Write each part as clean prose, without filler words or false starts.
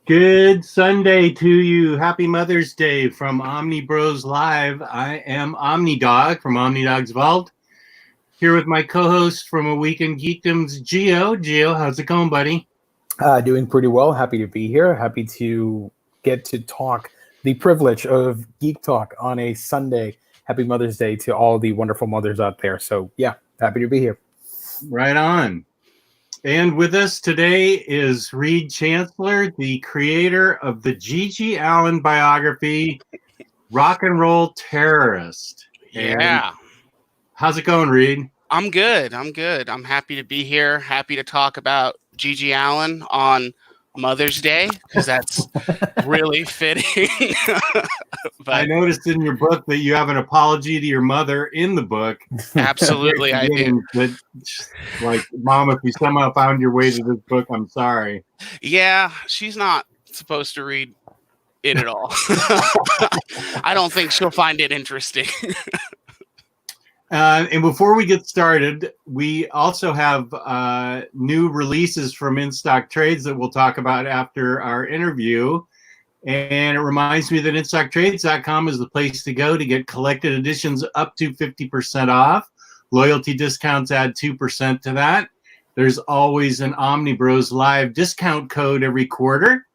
Good Sunday to you. Happy Mother's Day from Omnibroslive. I am Omnidog from Omnidog's Vault. Here with my co-host from A Week in Geekdom's Geo. Geo, how's it going, buddy? Doing pretty well. Happy to be here. Happy to get to talk the privilege of Geek Talk on a Sunday. Happy Mother's Day to all the wonderful mothers out there. So, yeah, happy to be here. Right on. And with us today is Reid Chancellor, the creator of the G.G. Allin biography, Rock and Roll Terrorist. Yeah. And how's it going, Reid? I'm good. I'm happy to be here. Happy to talk about G.G. Allin on Mother's Day, because that's really fitting. But I noticed in your book that you have an apology to your mother in the book. Absolutely, I do. But, like, Mom, if you somehow found your way to this book, I'm sorry. Yeah, she's not supposed to read it at all. I don't think she'll find it interesting. And before we get started, we also have new releases from In Stock Trades that we'll talk about after our interview. And it reminds me that InStockTrades.com is the place to go to get collected editions up to 50% off. Loyalty discounts add 2% to that. There's always an Omnibroslive discount code every quarter.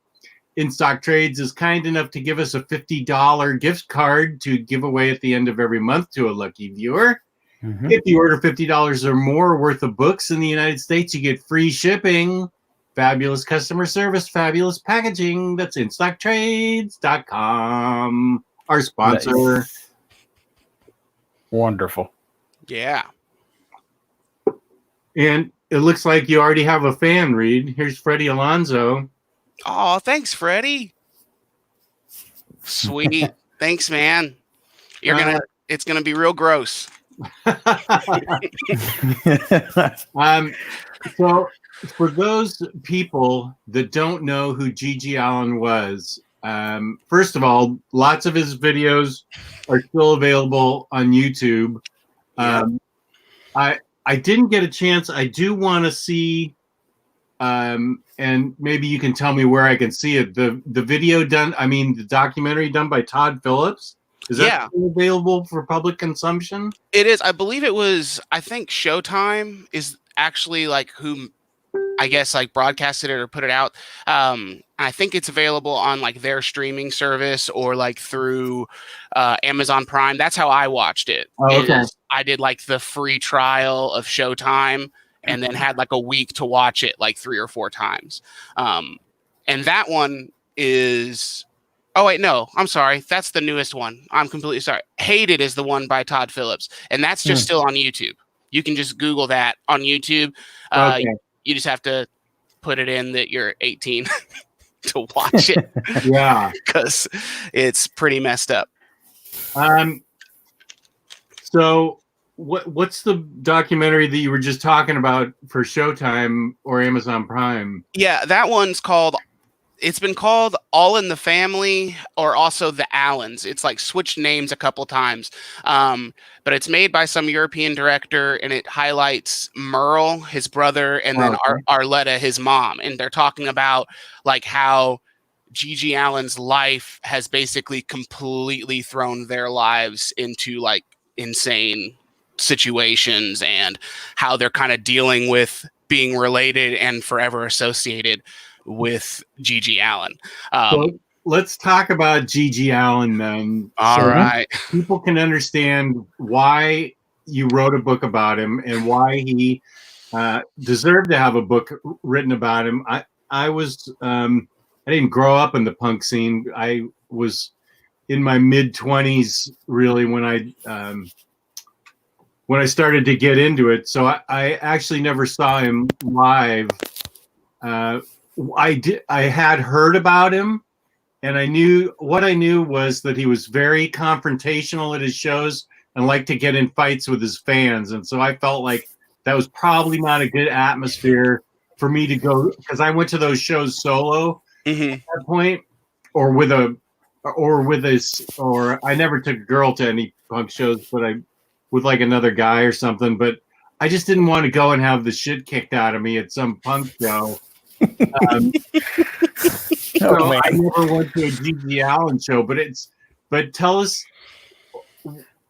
In Stock Trades is kind enough to give us a $50 gift card to give away at the end of every month to a lucky viewer. Mm-hmm. If you order $50 or more worth of books in the United States, you get free shipping, fabulous customer service, fabulous packaging. That's InStockTrades.com, our sponsor. Nice. Wonderful. Yeah. And it looks like you already have a fan, Reid. Here's Freddie Alonso. Oh, thanks, Freddie. Sweet. Thanks, man. It's gonna be real gross. So for those people that don't know who G.G. Allin was, first of all, lots of his videos are still available on YouTube. I didn't get a chance. I do want to see, and maybe you can tell me where I can see it. The video done, the documentary done by Todd Phillips. Is that still available for public consumption? It is. I believe it was, I think Showtime is actually like who, I guess, like broadcasted it or put it out. I think it's available on like their streaming service or like through Amazon Prime. That's how I watched it. Oh, okay. I did like the free trial of Showtime and then had like a week to watch it like 3 or 4 times. And that one is... Oh, wait, no, I'm sorry. That's the newest one. I'm completely sorry. Hated is the one by Todd Phillips, and that's just still on YouTube. You can just Google that on YouTube. Okay. You just have to put it in that you're 18 to watch it. Yeah. Because it's pretty messed up. So what's the documentary that you were just talking about for Showtime or Amazon Prime? Yeah, that one's called... It's been called All in the Family or also The Allins. It's like switched names a couple times. But it's made by some European director and it highlights Merle, his brother, and then Arletta, his mom. And they're talking about like how G.G. Allin's life has basically completely thrown their lives into like insane situations and how they're kind of dealing with being related and forever associated with G.G. Allin. So let's talk about G.G. Allin then. All right. People can understand why you wrote a book about him and why he deserved to have a book written about him. I didn't grow up in the punk scene. I was in my mid-20s really when I started to get into it. So I actually never saw him live. I had heard about him, and I knew was that he was very confrontational at his shows and liked to get in fights with his fans. And so I felt like that was probably not a good atmosphere for me to go, because I went to those shows solo at that point, or I never took a girl to any punk shows, but I with like another guy or something. But I just didn't want to go and have the shit kicked out of me at some punk show. So I never went to a G.G. Allin show, but tell us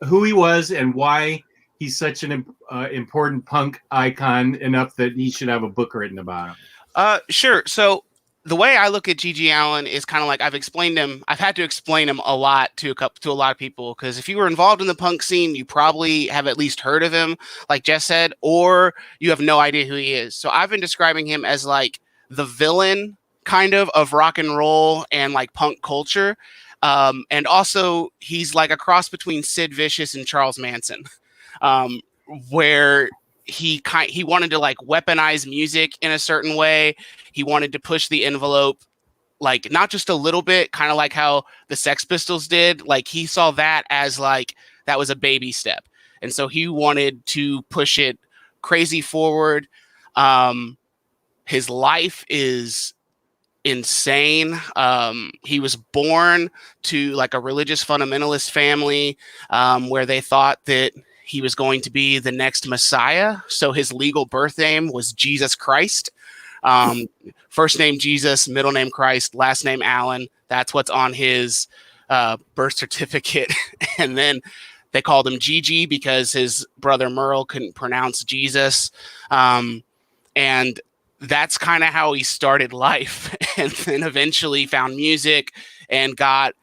who he was and why he's such an important punk icon enough that he should have a book written about him. Sure. So the way I look at G.G. Allin is kind of like I've had to explain him a lot to a lot of people, because if you were involved in the punk scene, you probably have at least heard of him, like Jess said, or you have no idea who he is. So I've been describing him as like the villain kind of rock and roll and like punk culture. And also he's like a cross between Sid Vicious and Charles Manson, where he wanted to like weaponize music in a certain way. He wanted to push the envelope, like not just a little bit, kind of like how the Sex Pistols did. Like he saw that as like, that was a baby step. And so he wanted to push it crazy forward. His life is insane. He was born to like a religious fundamentalist family, where they thought that he was going to be the next Messiah. So his legal birth name was Jesus Christ. First name Jesus, middle name Christ, last name Allin. That's what's on his birth certificate. And then they called him Gigi because his brother Merle couldn't pronounce Jesus. And that's kind of how he started life. And then eventually found music and got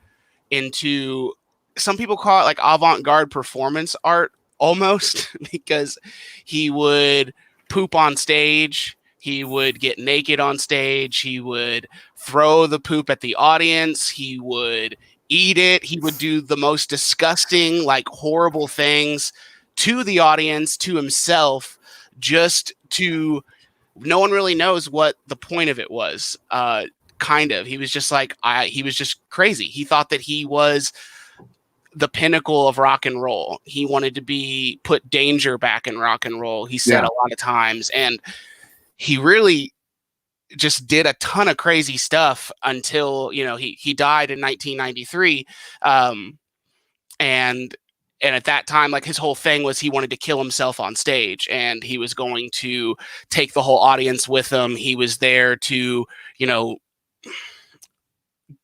into, some people call it like avant-garde performance art almost, because he would poop on stage. He would get naked on stage. He would throw the poop at the audience. He would eat it. He would do the most disgusting, like horrible things to the audience, to himself, just to, no one really knows what the point of it was. Kind of. He was just like, he was just crazy. He thought that he was the pinnacle of rock and roll. He wanted to put danger back in rock and roll. He said a lot of times, and he really just did a ton of crazy stuff until, he died in 1993. And at that time, like his whole thing was he wanted to kill himself on stage, and he was going to take the whole audience with him. He was there to,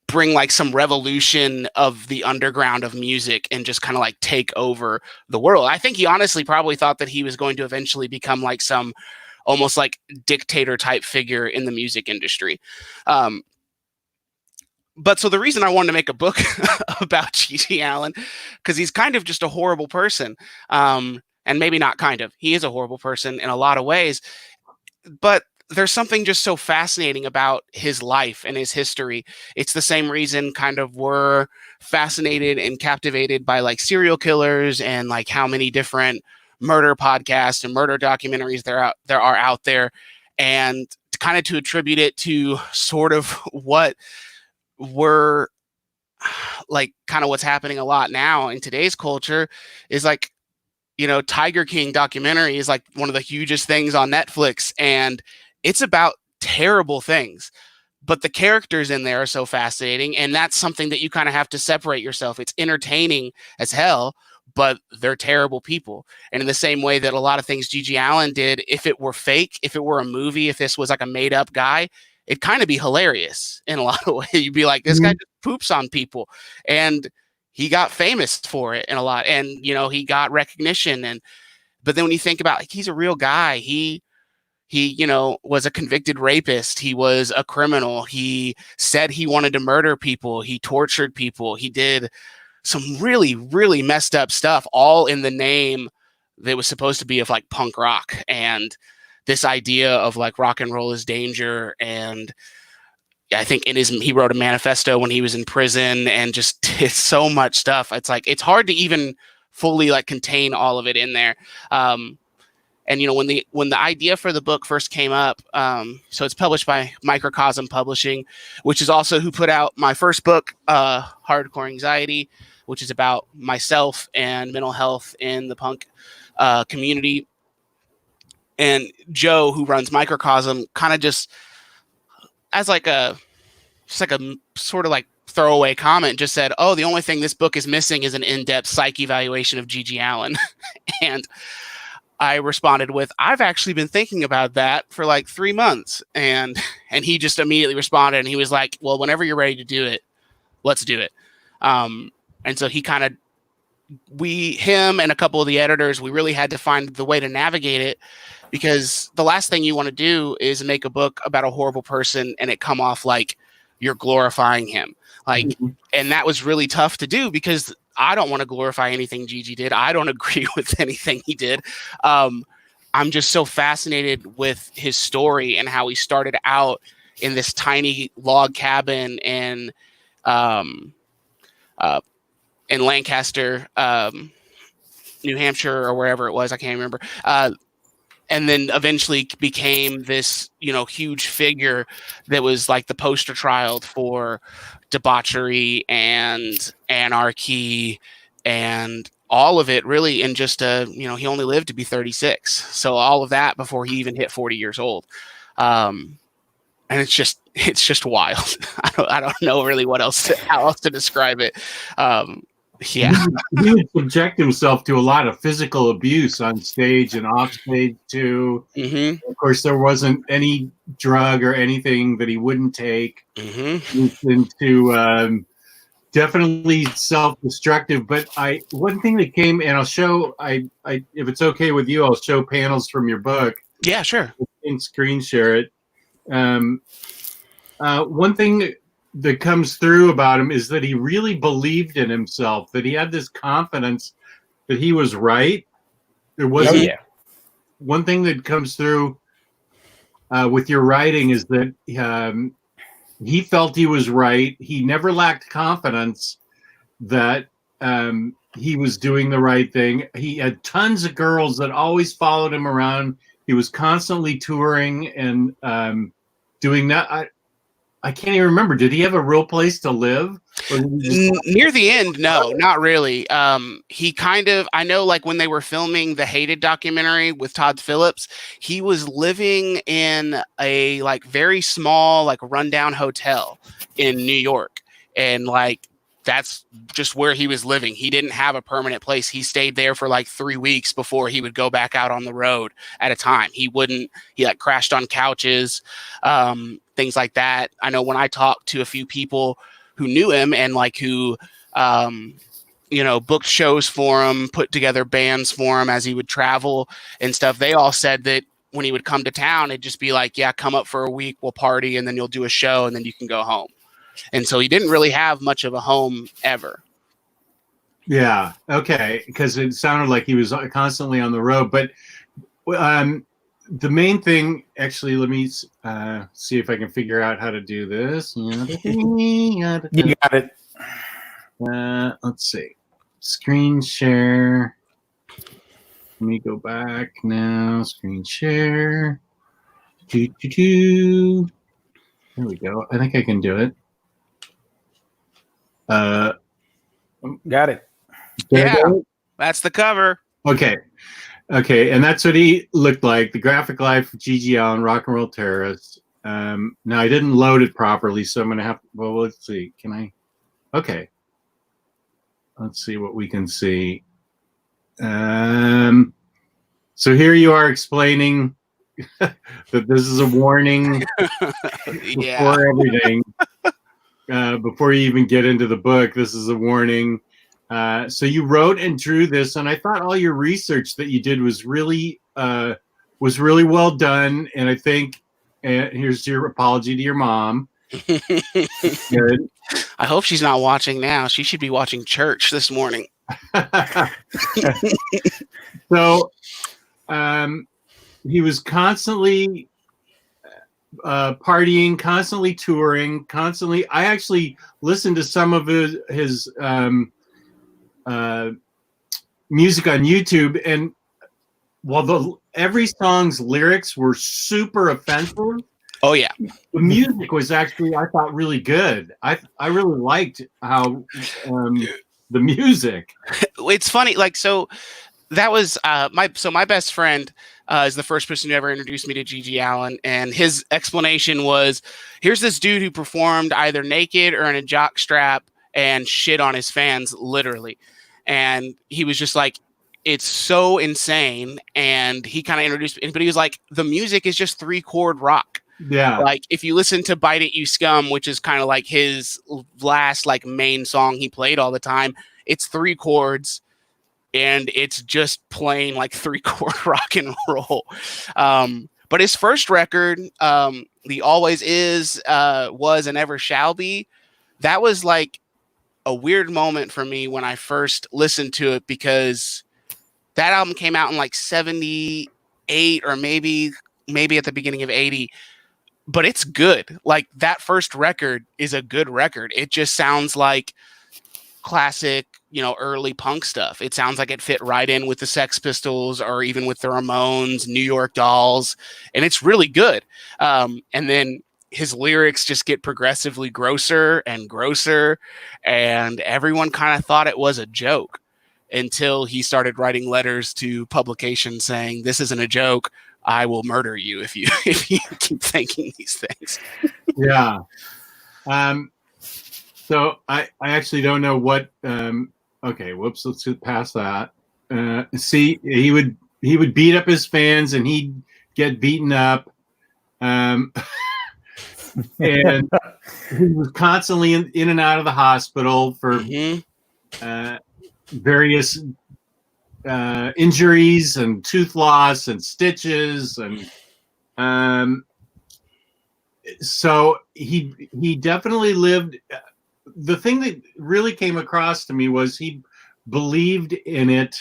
bring like some revolution of the underground of music and just kind of like take over the world. I think he honestly probably thought that he was going to eventually become like some almost like dictator type figure in the music industry. But so the reason I wanted to make a book about G.G. Allin, because he's kind of just a horrible person. And maybe not kind of, he is a horrible person in a lot of ways, but there's something just so fascinating about his life and his history. It's the same reason kind of we're fascinated and captivated by like serial killers and like how many different murder podcasts and murder documentaries there are out there, and kind of to attribute it to sort of what we're like, kind of what's happening a lot now in today's culture is like, Tiger King documentary is like one of the hugest things on Netflix, and it's about terrible things, but the characters in there are so fascinating. And that's something that you kind of have to separate yourself. It's entertaining as hell, but they're terrible people. And in the same way that a lot of things G.G. Allin did, if it were fake, if it were a movie, if this was like a made up guy, it'd kind of be hilarious in a lot of ways. You'd be like, this guy just poops on people. And he got famous for it in a lot. And, he got recognition. But then when you think about, like, he's a real guy, he was a convicted rapist. He was a criminal. He said he wanted to murder people. He tortured people. He did some really, really messed up stuff, all in the name that was supposed to be of like punk rock and this idea of like rock and roll is danger. And I think he wrote a manifesto when he was in prison and just did so much stuff. It's like, it's hard to even fully like contain all of it in there. And when the idea for the book first came up, so it's published by Microcosm Publishing, which is also who put out my first book, Hardcore Anxiety, which is about myself and mental health in the punk community. And Joe, who runs Microcosm, kind of just as like a sort of like throwaway comment, just said, "Oh, the only thing this book is missing is an in-depth psych evaluation of G.G. Allin." And I responded with, I've actually been thinking about that for like 3 months. And he just immediately responded, and he was like, well, whenever you're ready to do it, let's do it. And so he kind of, him and a couple of the editors, we really had to find the way to navigate it, because the last thing you want to do is make a book about a horrible person and it come off like you're glorifying him. Like, and that was really tough to do, because I don't want to glorify anything Gigi did. I don't agree with anything he did. I'm just so fascinated with his story and how he started out in this tiny log cabin in Lancaster, New Hampshire, or wherever it was. I can't remember. And then eventually became this, huge figure that was like the poster child for debauchery and anarchy and all of it, really, in just he only lived to be 36. So all of that before he even hit 40 years old. And it's just wild. I don't know really how else to describe it. Yeah, he would subject himself to a lot of physical abuse on stage and off stage too. Mm-hmm. Of course, there wasn't any drug or anything that he wouldn't take. Mm-hmm. Into definitely self-destructive. But one thing that came, and I'll show. I if it's okay with you, I'll show panels from your book. Yeah, sure. And screen share it. One thing that comes through about him is that he really believed in himself, that he had this confidence that he was right. There wasn't one thing that comes through with your writing is that he felt he was right. He never lacked confidence that he was doing the right thing. He had tons of girls that always followed him around. He was constantly touring and doing that. I can't even remember. Did he have a real place to live? Near the end, no, not really. He kind of, I know, like when they were filming the Hated documentary with Todd Phillips, he was living in a like very small, like rundown hotel in New York. And like, that's just where he was living. He didn't have a permanent place. He stayed there for like 3 weeks before he would go back out on the road at a time. He like crashed on couches, things like that. I know when I talked to a few people who knew him and like who, booked shows for him, put together bands for him as he would travel and stuff, they all said that when he would come to town, it'd just be like, yeah, come up for a week, we'll party, and then you'll do a show, and then you can go home. And so he didn't really have much of a home ever. Yeah. Okay. Because it sounded like he was constantly on the road. But the main thing, actually, let me see if I can figure out how to do this. You got it. Let's see. Screen share. Let me go back now. Screen share. There we go. I think I can do it. Got it. Yeah, that's the cover. Okay, and that's what he looked like. The graphic life of Gigi Allin, Rock and Roll Terrorist. Now I didn't load it properly, so I'm gonna have. Well, let's see. Can I? Okay. Let's see what we can see. So here you are explaining that this is a warning before everything. Before you even get into the book, this is a warning. So you wrote and drew this, and I thought all your research that you did was really well done. And I think here's your apology to your mom. Good. I hope she's not watching now. She should be watching church this morning. So he was constantly partying, constantly touring, constantly. I actually listened to some of his music on YouTube, and while every song's lyrics were super offensive, oh yeah, the music was actually, I thought, really good. I really liked how the music. It's funny, like, so that was my best friend is the first person who ever introduced me to Gigi Allin, and his explanation was, here's this dude who performed either naked or in a jock strap and shit on his fans, literally. And he was just like, it's so insane. And he kind of introduced, but he was like, the music is just 3-chord rock. Yeah. Like if you listen to Bite It You Scum, which is kind of like his last like main song he played all the time, it's 3 chords and it's just plain like 3-chord rock and roll. But his first record, the Always Is, Was, and Ever Shall Be, that was like a weird moment for me when I first listened to it, because that album came out in like 78 or maybe at the beginning of 80. But it's good. Like that first record is a good record. It just sounds like classic, early punk stuff. It sounds like it fit right in with the Sex Pistols or even with the Ramones, New York Dolls, and it's really good. And then his lyrics just get progressively grosser and grosser, and everyone kind of thought it was a joke until he started writing letters to publications saying, "This isn't a joke. I will murder you if you keep thinking these things." Yeah. So I actually don't know what. Okay, whoops. Let's get past that. See, he would beat up his fans, and he'd get beaten up. And he was constantly in and out of the hospital for various injuries and tooth loss and stitches, and so he definitely lived. The thing that really came across to me was he believed in it.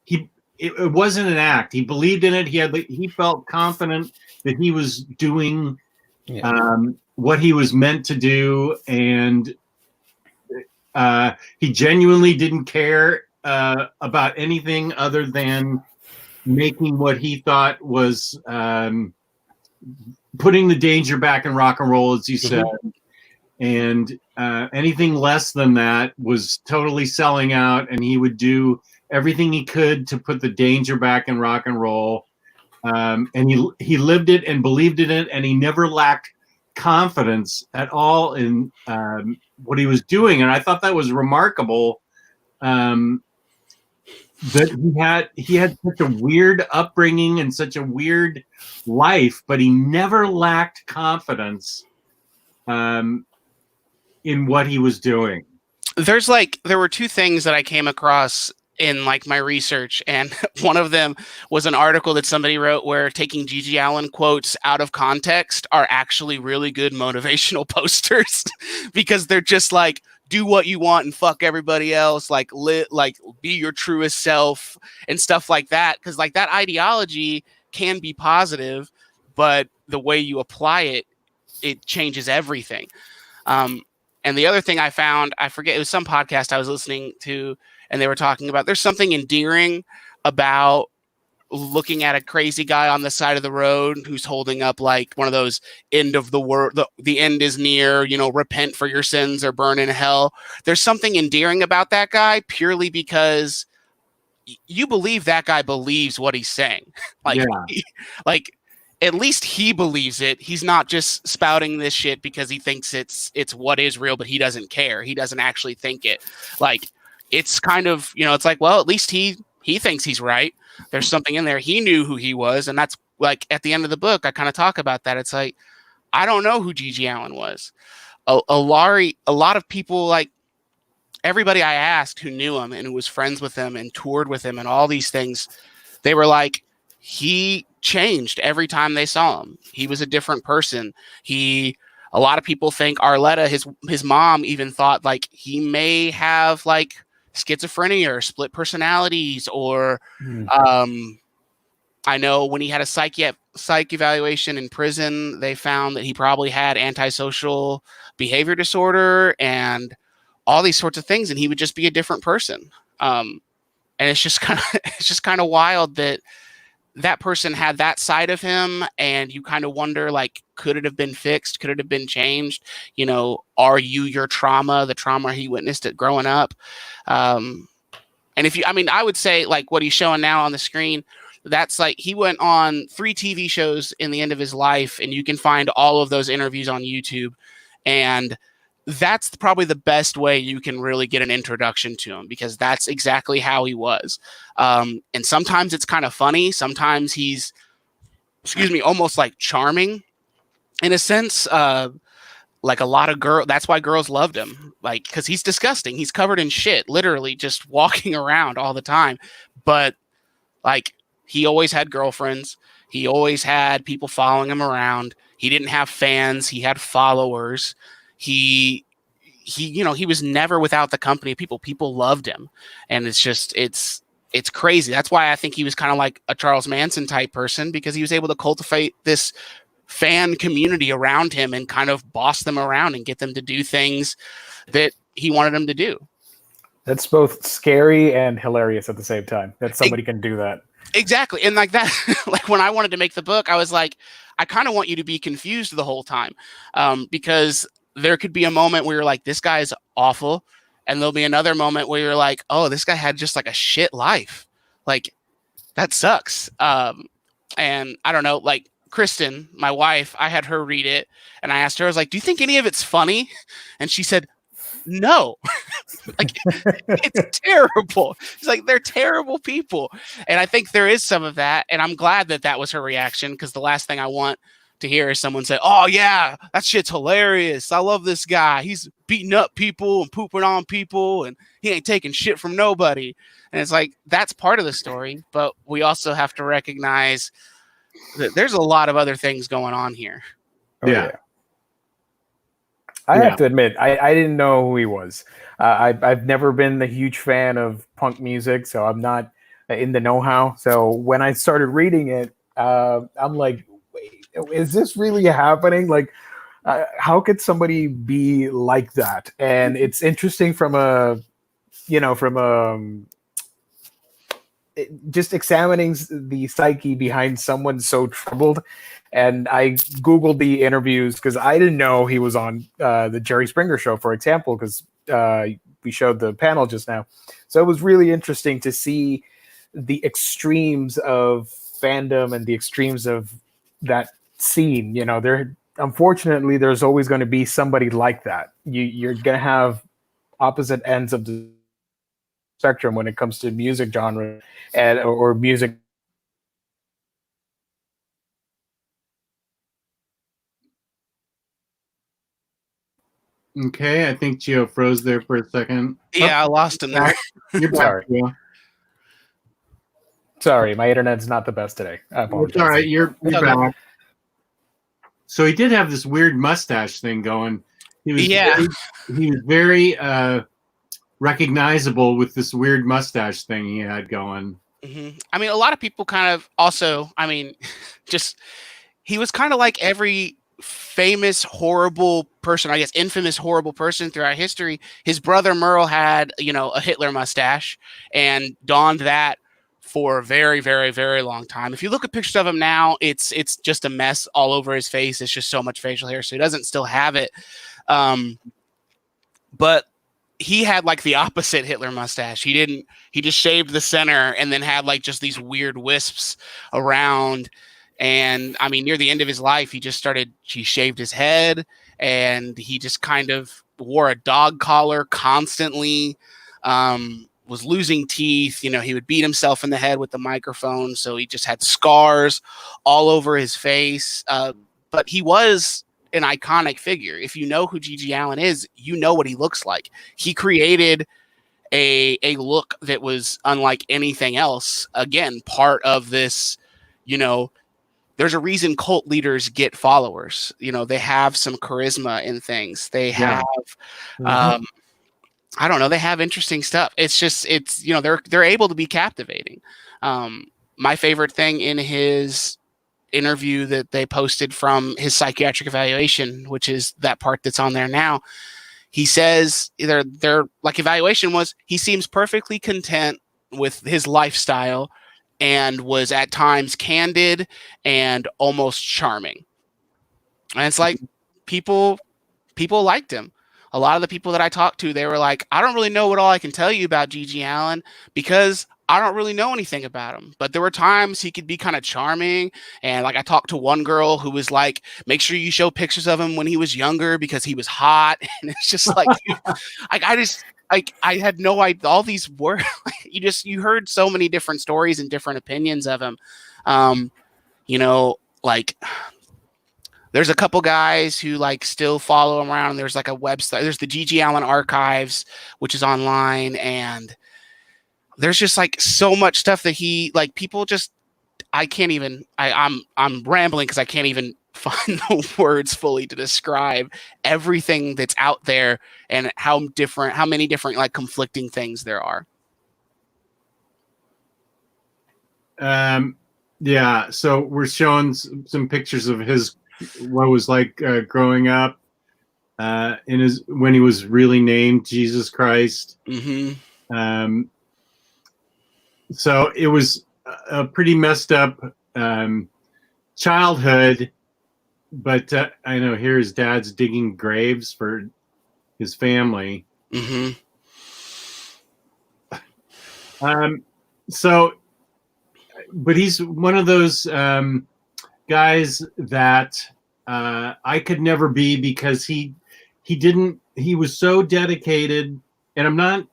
It wasn't an act. He believed in it. He felt confident that he was doing what he was meant to do, and he genuinely didn't care about anything other than making what he thought was putting the danger back in rock and roll, as he said. And anything less than that was totally selling out, and he would do everything he could to put the danger back in rock and roll. And he lived it and believed in it, and he never lacked confidence at all in what he was doing. And I thought that was remarkable. That he had such a weird upbringing and such a weird life, but he never lacked confidence in what he was doing. There were 2 things that I came across in like my research, and one of them was an article that somebody wrote where taking Gigi Allen quotes out of context are actually really good motivational posters because they're just like, do what you want and fuck everybody else, like be your truest self and stuff like that. Because like that ideology can be positive, but the way you apply it, it changes everything. And the other thing I found, I forget, it was some podcast I was listening to, and they were talking about there's something endearing about looking at a crazy guy on the side of the road who's holding up like one of those end of the world, the end is near, repent for your sins or burn in hell. There's something endearing about that guy purely because you believe that guy believes what he's saying. Like at least he believes it. He's not just spouting this shit because he thinks it's what is real, but he doesn't care. He doesn't actually think it. Like, it's kind of, it's like, well, at least he thinks he's right. There's something in there. He knew who he was. And that's like at the end of the book, I kind of talk about that. It's like, I don't know who Gigi Allen was. A lot of people, like everybody I asked who knew him and who was friends with him and toured with him and all these things, they were like, he changed every time they saw him. He was a different person. A lot of people think Arletta, his mom, even thought like he may have like schizophrenia or split personalities, or I know when he had a psych evaluation in prison, they found that he probably had antisocial behavior disorder and all these sorts of things, and he would just be a different person. And it's just kind of wild that person had that side of him, and you kind of wonder, like, could it have been fixed? Could it have been changed? Are you your trauma, the trauma he witnessed it growing up? And I would say like what he's showing now on the screen, that's like, he went on 3 TV shows in the end of his life, and you can find all of those interviews on YouTube. And that's probably the best way you can really get an introduction to him, because that's exactly how he was. And sometimes it's kind of funny. Sometimes he's, almost like charming in a sense. Like a lot of girls, that's why girls loved him. Like, because he's disgusting. He's covered in shit, literally just walking around all the time. But like, he always had girlfriends. He always had people following him around. He didn't have fans. He had followers. He was never without the company of people. People loved him. And it's crazy. That's why I think he was kind of like a Charles Manson type person, because he was able to cultivate this fan community around him and kind of boss them around and get them to do things that he wanted them to do. That's both scary and hilarious at the same time, that somebody can do that. Exactly. And like that, like when I wanted to make the book, I was like, I kind of want you to be confused the whole time, because there could be a moment where you're like, this guy is awful. And there'll be another moment where you're like, oh, this guy had just like a shit life. Like, that sucks. And I don't know, like Kristan, my wife, I had her read it and I asked her, I was like, do you think any of it's funny? And she said, no. Like, it's terrible. It's like, they're terrible people. And I think there is some of that. And I'm glad that that was her reaction, because the last thing I want to hear is someone say, oh yeah, that shit's hilarious. I love this guy. He's beating up people and pooping on people and he ain't taking shit from nobody. And it's like, that's part of the story, but we also have to recognize that there's a lot of other things going on here. Yeah. I have to admit, I didn't know who he was. I've never been the huge fan of punk music, so I'm not in the know-how. So when I started reading it, I'm like, wait, is this really happening? Like, how could somebody be like that? And it's interesting just examining the psyche behind someone so troubled. And I Googled the interviews because I didn't know he was on the Jerry Springer show, for example, because we showed the panel just now. So it was really interesting to see the extremes of fandom and the extremes of that scene. You know, unfortunately, there's always going to be somebody like that. You're going to have opposite ends of the spectrum when it comes to music genre or music. Okay, I think Gio froze there for a second. Yeah, I lost him there. You're back. Sorry. Gio. Sorry, my internet's not the best today. I apologize. It's all right, you're back. So he did have this weird mustache thing going. He was very recognizable with this weird mustache thing he had going. Mm-hmm. I mean, a lot of people kind of also, I mean, he was kind of like every famous, horrible person, I guess, infamous, horrible person throughout history. His brother Merle had, a Hitler mustache and donned that for a very, very, very long time. If you look at pictures of him now, it's just a mess all over his face. It's just so much facial hair, so he doesn't still have it. But he had like the opposite Hitler mustache. He just shaved the center and then had like just these weird wisps around. And I mean, near the end of his life, he shaved his head and he just kind of wore a dog collar constantly, was losing teeth. He would beat himself in the head with the microphone. So he just had scars all over his face. But he was an iconic figure. If you know who G.G. Allin is, you know what he looks like. He created a look that was unlike anything else. Again, part of this, there's a reason cult leaders get followers. They have some charisma in things. They have, I don't know, they have interesting stuff. They're able to be captivating. My favorite thing in his interview that they posted from his psychiatric evaluation, which is that part that's on there now, he says their like evaluation was, he seems perfectly content with his lifestyle and was at times candid and almost charming. And it's like people liked him. A lot of the people that I talked to, they were like, I don't really know what all I can tell you about G.G. Allin because I don't really know anything about him, but there were times he could be kind of charming. And like I talked to one girl who was like, make sure you show pictures of him when he was younger because he was hot. And it's just like, I had no idea. All these words, you heard so many different stories and different opinions of him. Like there's a couple guys who like still follow him around. There's like a website. There's the G.G. Allin Archives, which is online, and there's just like so much stuff that he like. People just, I can't even. I'm rambling because I can't even find the words fully to describe everything that's out there and how many different like conflicting things there are. Yeah. So we're showing some pictures of what was like growing up when he was really named Jesus Christ. Mm-hmm. So it was a pretty messed up childhood, but I know here his dad's digging graves for his family. Mm-hmm. But he's one of those guys that I could never be because he was so dedicated, and I'm not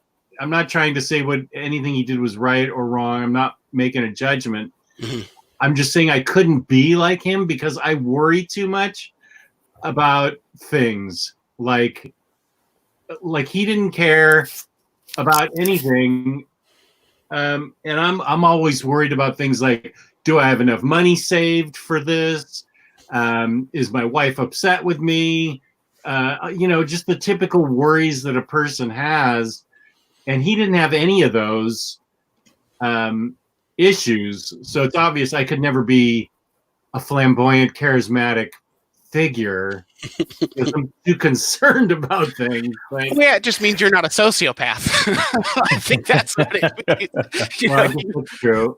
trying to say what anything he did was right or wrong. I'm not making a judgment. Mm-hmm. I'm just saying I couldn't be like him because I worry too much about things. Like he didn't care about anything. And I'm always worried about things like, do I have enough money saved for this? Is my wife upset with me? Just the typical worries that a person has. And he didn't have any of those issues. So it's obvious I could never be a flamboyant, charismatic figure because I'm too concerned about things. Like, yeah, it just means you're not a sociopath. I think that's what it means. That's true.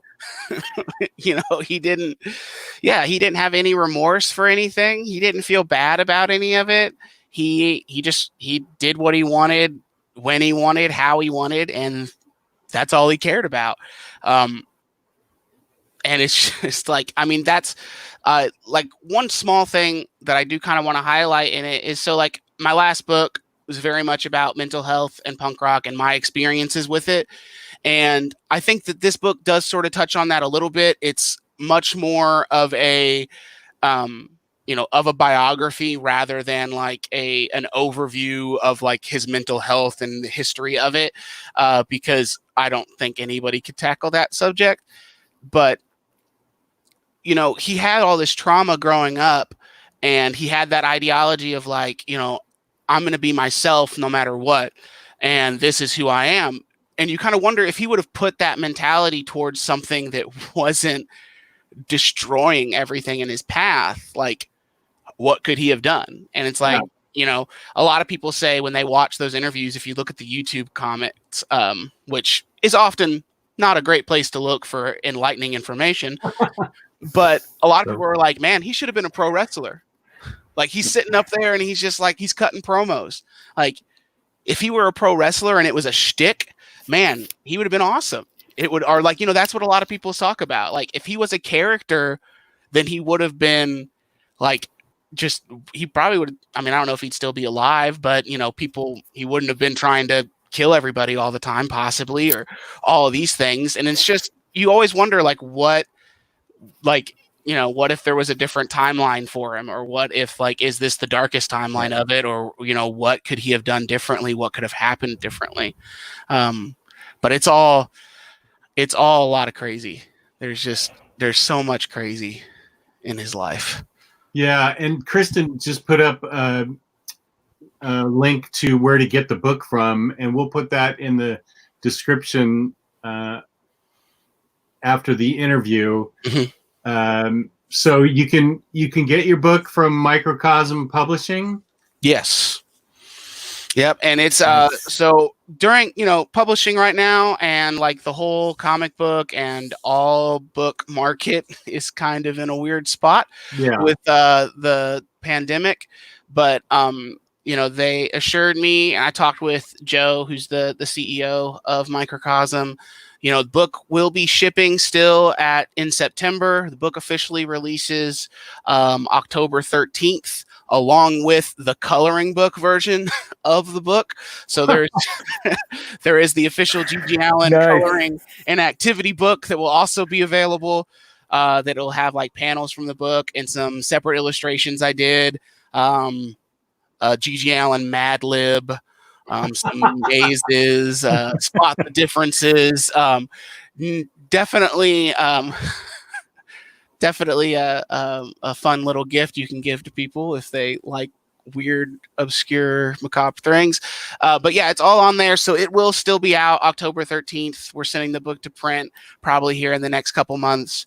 He didn't have any remorse for anything. He didn't feel bad about any of it. He did what he wanted, when he wanted, how he wanted, and that's all he cared about. And it's just like, I mean, that's like one small thing that I do kind of want to highlight in it is, so like my last book was very much about mental health and punk rock and my experiences with it. And I think that this book does sort of touch on that a little bit. It's much more of a, of a biography rather than like an overview of like his mental health and the history of it, because I don't think anybody could tackle that subject. But he had all this trauma growing up, and he had that ideology of like, I'm going to be myself no matter what, and this is who I am. And you kind of wonder if he would have put that mentality towards something that wasn't destroying everything in his path, like what could he have done? And it's like, a lot of people say when they watch those interviews, if you look at the YouTube comments, which is often not a great place to look for enlightening information, but a lot of people are like, man, he should have been a pro wrestler. Like he's sitting up there and he's just like, he's cutting promos. Like if he were a pro wrestler and it was a shtick, man, he would have been awesome. It would, or like, that's what a lot of people talk about. Like if he was a character, then he would have been like, he probably would, I mean, I don't know if he'd still be alive, but he wouldn't have been trying to kill everybody all the time, possibly, or all of these things. And it's just, you always wonder what if there was a different timeline for him, or what if like, is this the darkest timeline of it? Or, what could he have done differently? What could have happened differently? But it's all a lot of crazy. There's so much crazy in his life. Yeah. And Kristan just put up a link to where to get the book from, and we'll put that in the description after the interview. Mm-hmm. So you can get your book from Microcosm Publishing. Yes. Yep. And it's so during publishing right now, and like the whole comic book and all book market is kind of in a weird spot with the pandemic. But they assured me, and I talked with Joe, who's the CEO of Microcosm, The book will be shipping still in September. The book officially releases October 13th, along with the coloring book version of the book. So there is the official G.G. Allin coloring and activity book that will also be available. That will have like panels from the book and some separate illustrations I did. G.G. Allin Mad Lib, some mazes, spot the differences. Definitely a fun little gift you can give to people if they like weird, obscure, macabre things. But yeah, it's all on there. So it will still be out October 13th. We're sending the book to print probably here in the next couple months.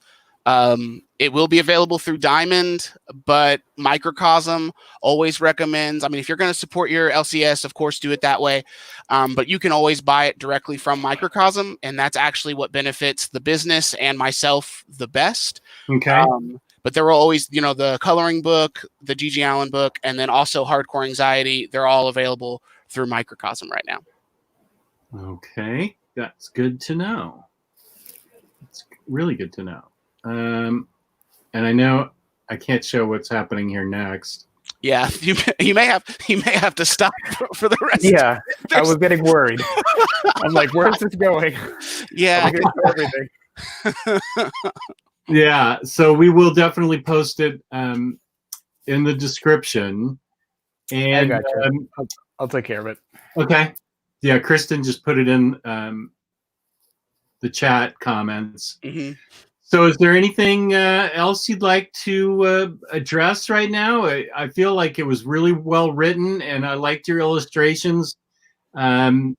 It will be available through Diamond, but Microcosm always recommends, if you're going to support your LCS, of course, do it that way. But you can always buy it directly from Microcosm, and that's actually what benefits the business and myself the best. Okay. But there will always, the coloring book, the G.G. Allin book, and then also Hardcore Anxiety. They're all available through Microcosm right now. Okay. That's good to know. It's really good to know. And I know I can't show what's happening here next. Yeah, you may have to stop for the rest. Yeah, I was getting worried. I'm like, where's this going? Yeah, everything. Yeah, so we will definitely post it in the description. And I got you. I'll take care of it. Okay. Yeah, Kristan just put it in the chat comments. Mm-hmm. So is there anything else you'd like to address right now? I feel like it was really well written, and I liked your illustrations. The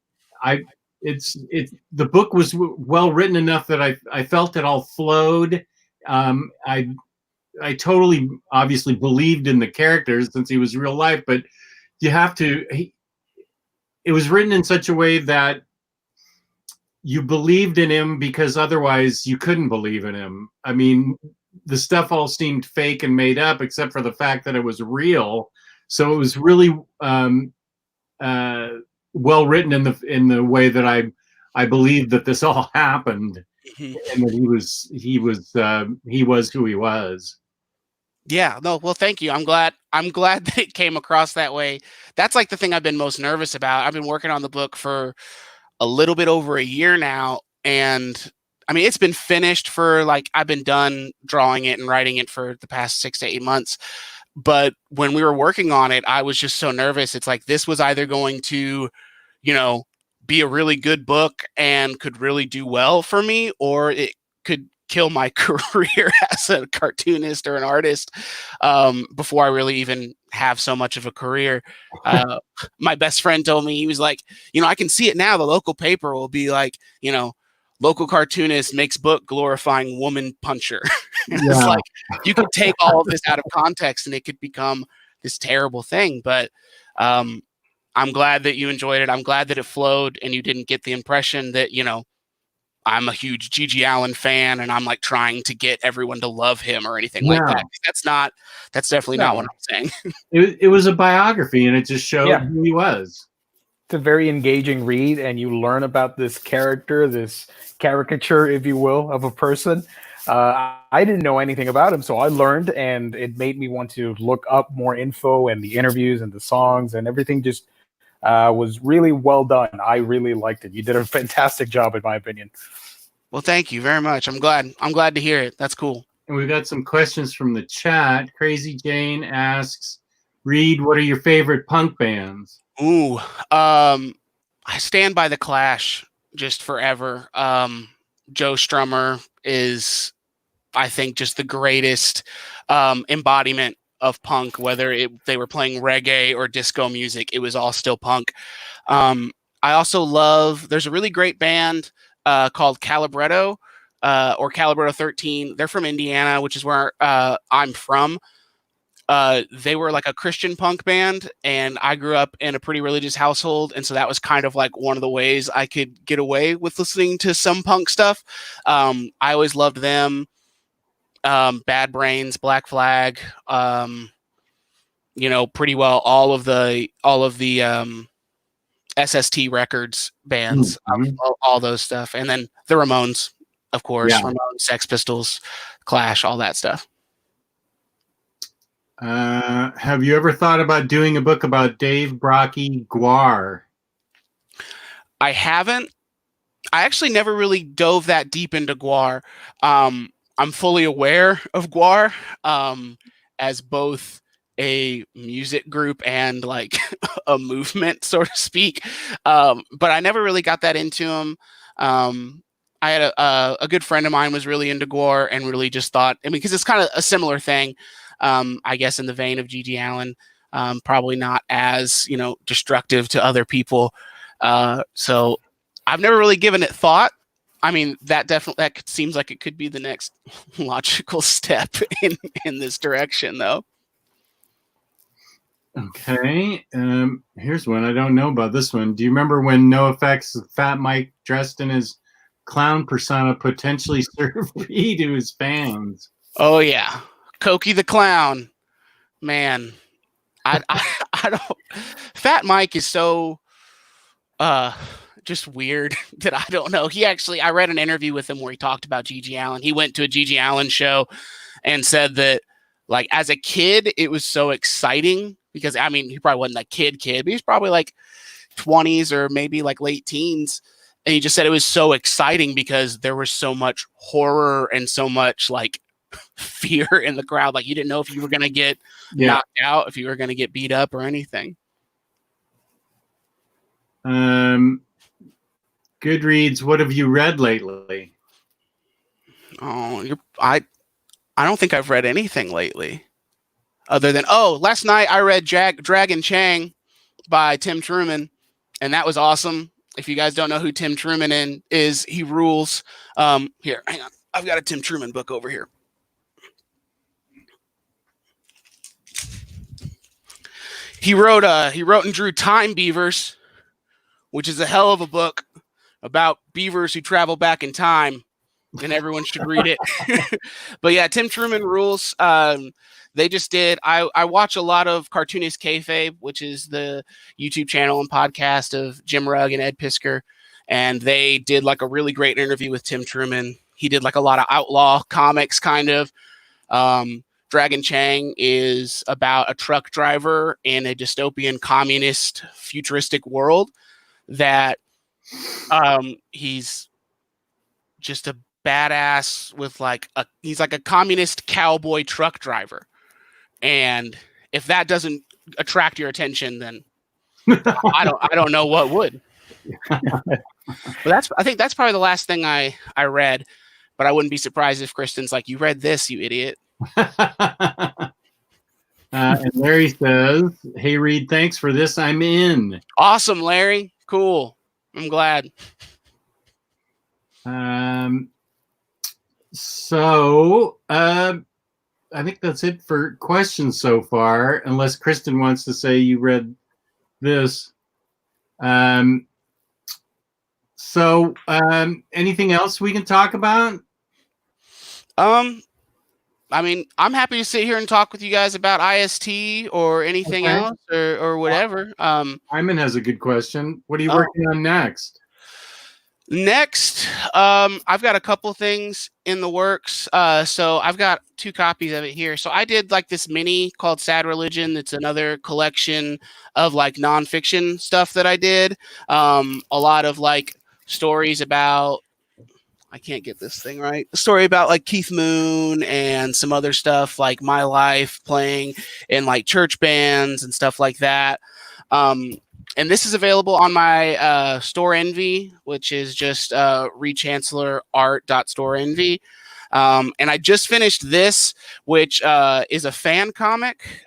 book was well written enough that I felt it all flowed. I totally obviously believed in the characters since he was real life, but you have to. It was written in such a way that you believed in him because otherwise you couldn't believe in him. The stuff all seemed fake and made up except for the fact that it was real. So it was really well written in the way that I believed that this all happened, and that he was who he was. Yeah, no, well, thank you. I'm glad that it came across that way. That's like the thing I've been most nervous about. I've been working on the book for a little bit over a year now, and it's been finished for I've been done drawing it and writing it for the past 6 to 8 months. But when we were working on it, I was just so nervous. It's like this was either going to, be a really good book and could really do well for me, or it could kill my career as a cartoonist or an artist before I really even have so much of a career. My best friend told me, he was like, I can see it now. The local paper will be like, local cartoonist makes book glorifying woman puncher. It's like, you could take all of this out of context and it could become this terrible thing. But I'm glad that you enjoyed it. I'm glad that it flowed and you didn't get the impression that, I'm a huge G.G. Allin fan and I'm trying to get everyone to love him or anything like that. That's definitely not what I'm saying. It was a biography and it just showed who he was. It's a very engaging read, and you learn about this character, this caricature, if you will, of a person. I didn't know anything about him, so I learned, and it made me want to look up more info, and the interviews and the songs and everything just was really well done. I really liked it. You did a fantastic job, in my opinion. Well, thank you very much. I'm glad to hear it. That's cool. And we've got some questions from the chat. Crazy Jane asks, Reid, what are your favorite punk bands? Ooh, I stand by The Clash just forever. Joe Strummer is, I think, just the greatest embodiment of punk, whether they were playing reggae or disco music, it was all still punk. I also love, there's a really great band called Calibretto or Calibretto 13. They're from Indiana, which is where I'm from. They were like a Christian punk band, and I grew up in a pretty religious household, and so that was kind of like one of the ways I could get away with listening to some punk stuff. I always loved them. Bad Brains, Black Flag, pretty well all of the SST Records bands, Mhm. all those stuff, and then the Ramones, of course, Yeah. Ramones, Sex Pistols, Clash, all that stuff. Have you ever thought about doing a book about Dave, Brockie, Gwar? I haven't. I actually never really dove that deep into Gwar. I'm fully aware of Gwar as both a music group and like a movement, so to speak. But I never really got that into him. I had a good friend of mine was really into Gwar and really just thought, I mean, because it's kind of a similar thing, I guess, in the vein of G.G. Allin, probably not as, destructive to other people. So I've never really given it thought. I mean, that seems like it could be the next logical step in this direction, though. Okay. Here's one. I don't know about this one. Do you remember when NoFX Fat Mike dressed in his clown persona potentially served Reid to his fans? Oh yeah, Cokie the Clown, man. I don't. Fat Mike is so just weird that I don't know. I read an interview with him where he talked about G.G. Allin. He went to a G.G. Allin show and said that, like, as a kid, it was so exciting because, I mean, he probably wasn't a kid, but he's probably like 20s or maybe like late teens. And he just said it was so exciting because there was so much horror and so much like fear in the crowd. Like, you didn't know if you were going to get knocked out, if you were going to get beat up or anything. Goodreads, what have you read lately? Oh, I don't think I've read anything lately other than, last night I read Dragon Chang by Tim Truman, and that was awesome. If you guys don't know who Tim Truman is, he rules. Here, hang on. I've got a Tim Truman book over here. He wrote and drew Time Beavers, which is a hell of a book about beavers who travel back in time, and everyone should read it. But yeah, Tim Truman rules. They just did. I watch a lot of Cartoonist Kayfabe, which is the YouTube channel and podcast of Jim Rugg and Ed Pisker, and they did like a really great interview with Tim Truman. He did like a lot of outlaw comics, kind of. Dragon Chang is about a truck driver in a dystopian communist futuristic world that he's just a badass with he's like a communist cowboy truck driver. And if that doesn't attract your attention, then I don't know what would. But I think that's probably the last thing I read, but I wouldn't be surprised if Kristan's like, "You read this, you idiot." And Larry says, "Hey Reid, thanks for this. I'm in." Awesome, Larry. Cool. I'm glad. So I think that's it for questions so far, unless Kristan wants to say you read this. So anything else we can talk about? I mean, I'm happy to sit here and talk with you guys about IST or anything else or whatever. Hyman has a good question. What are you working on next? Next, I've got a couple things in the works. So I've got 2 copies of it here. So I did like this mini called Sad Religion. It's another collection of like nonfiction stuff that I did. A lot of like stories about, I can't get this thing right. A story about like Keith Moon and some other stuff like my life playing in like church bands and stuff like that. And this is available on my Store Envy, which is just Chancellor art.storeenvy. And I just finished this, which is a fan comic,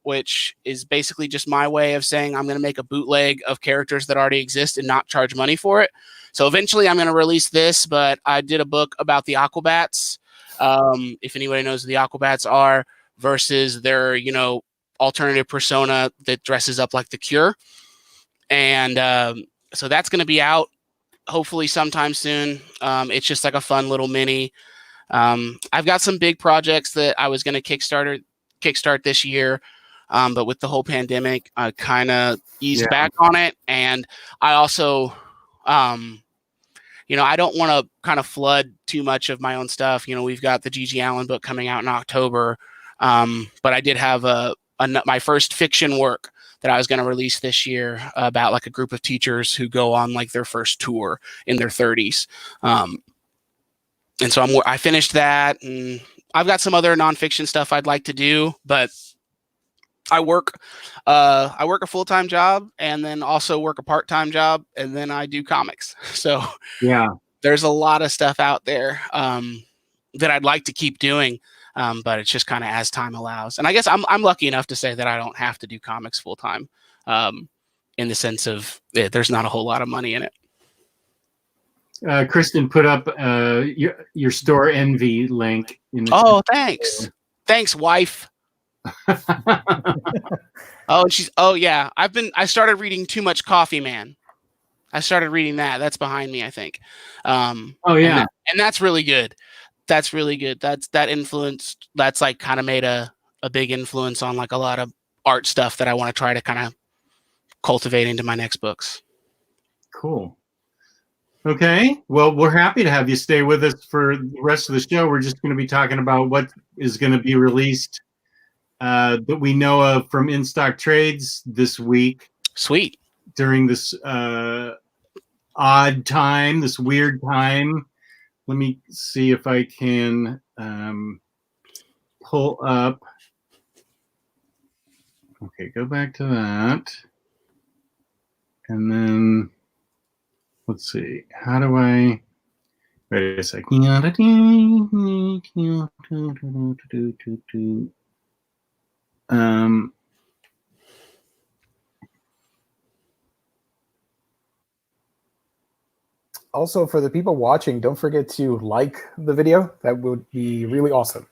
which is basically just my way of saying I'm going to make a bootleg of characters that already exist and not charge money for it. So eventually I'm going to release this, but I did a book about the Aquabats. If anybody knows who the Aquabats are, versus their, alternative persona that dresses up like the Cure. And so that's going to be out hopefully sometime soon. It's just like a fun little mini. I've got some big projects that I was going to kickstart this year. But with the whole pandemic, I kind of eased back on it. And I also, I don't want to kind of flood too much of my own stuff. We've got the G.G. Allin book coming out in October. But I did have my first fiction work that I was going to release this year about like a group of teachers who go on like their first tour in their 30s. And so I finished that, and I've got some other nonfiction stuff I'd like to do, but I work a full-time job and then also work a part-time job, and then I do comics. So there's a lot of stuff out there that I'd like to keep doing. But it's just kind of as time allows. And I guess I'm lucky enough to say that I don't have to do comics full time, in the sense of there's not a whole lot of money in it. Kristan put up your store envy link. Thanks. Thanks, wife. Yeah. I started reading Too Much Coffee Man. I started reading that. That's behind me, I think. And that's really good. That's really good. That's like kind of made a big influence on like a lot of art stuff that I want to try to kind of cultivate into my next books. Cool. Okay. Well, we're happy to have you stay with us for the rest of the show. We're just going to be talking about what is going to be released that we know of from In Stock Trades this week. Sweet. During this odd time, this weird time. Let me see if I can pull up. Okay, go back to that. And then, let's see. How do I... Wait a second. Also, for the people watching, don't forget to like the video. That would be really awesome.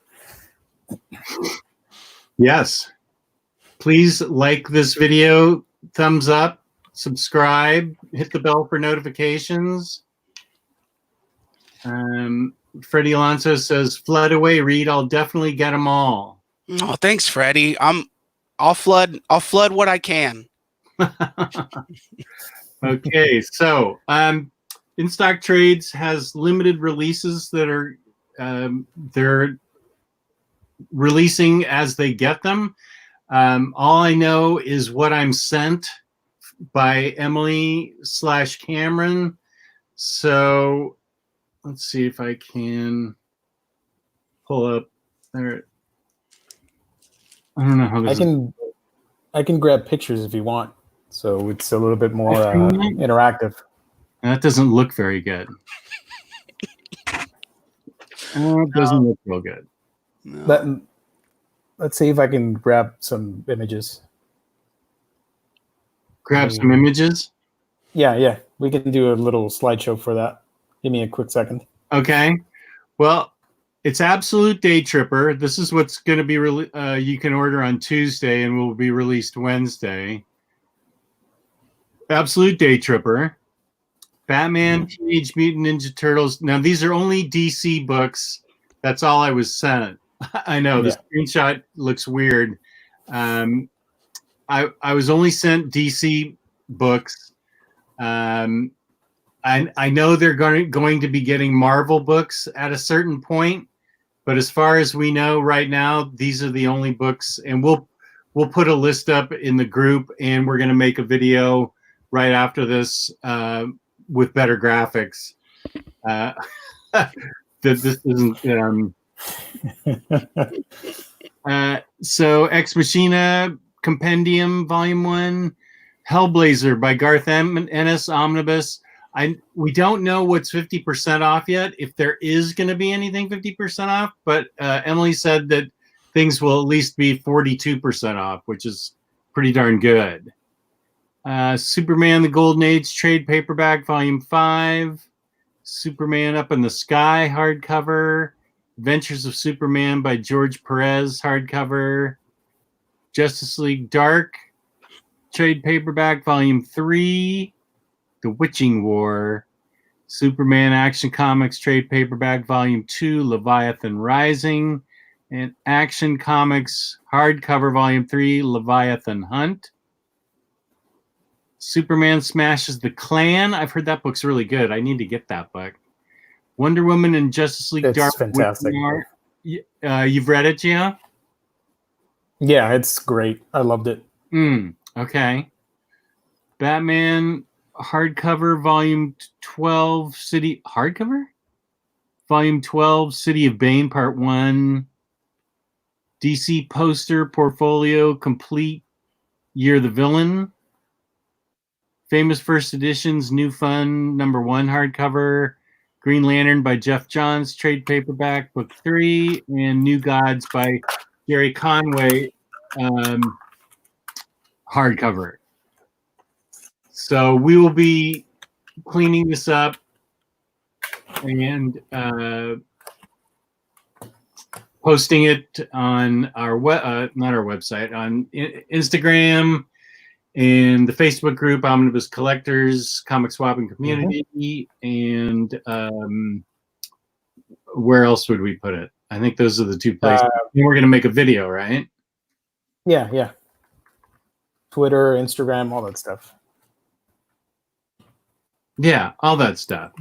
Yes. Please like this video, thumbs up, subscribe, hit the bell for notifications. Freddie Alonso says, flood away, Reid. I'll definitely get them all. Oh, thanks, Freddie. I'll flood what I can. Okay, so In Stock Trades has limited releases that are they're releasing as they get them. All I know is what I'm sent by Emily/Cameron. So let's see if I can pull up there. I don't know how this I can grab pictures if you want. So it's a little bit more interactive. That doesn't look very good. It doesn't look real good. No. Let's see if I can grab some images. Grab some images? Yeah. We can do a little slideshow for that. Give me a quick second. Okay. Well, it's Absolute Day Tripper. This is what's going to be you can order on Tuesday and will be released Wednesday. Absolute Day Tripper. Batman, Teenage Mutant Ninja Turtles. Now, these are only DC books. That's all I was sent. I know the screenshot looks weird. I was only sent DC books. I know they're going to be getting Marvel books at a certain point, but as far as we know right now, these are the only books. And we'll put a list up in the group, and we're going to make a video right after this with better graphics. This isn't. So Ex Machina Compendium Volume 1, Hellblazer by Garth Ennis Omnibus. We don't know what's 50% off yet, if there is going to be anything 50% off, but Emily said that things will at least be 42% off, which is pretty darn good. Superman the Golden Age trade paperback Volume 5, Superman Up in the Sky hardcover, Adventures of Superman by George Perez hardcover, Justice League Dark trade paperback Volume 3, The Witching War, Superman Action Comics trade paperback Volume 2, Leviathan Rising, And Action Comics hardcover volume 3, Leviathan Hunt. Superman Smashes the Klan. I've heard that book's really good. I need to get that book. Wonder Woman and Justice League It's Dark fantastic. You've read it, Gio? Yeah, it's great. I loved it. Okay. Batman hardcover volume 12 City hardcover? Volume 12 City of Bane Part 1. DC poster portfolio complete Year the Villain. Famous First Editions New Fun #1 hardcover. Green Lantern by Jeff Johns trade paperback book 3, and New Gods by Jerry Conway hardcover. So we will be cleaning this up and posting it on our not our website, on Instagram and the Facebook group Omnibus Collectors Comic Swapping Community, and where else would we put it? I think those are the two places. We're going to make a video, right? Yeah. Twitter, Instagram, all that stuff. Yeah, all that stuff.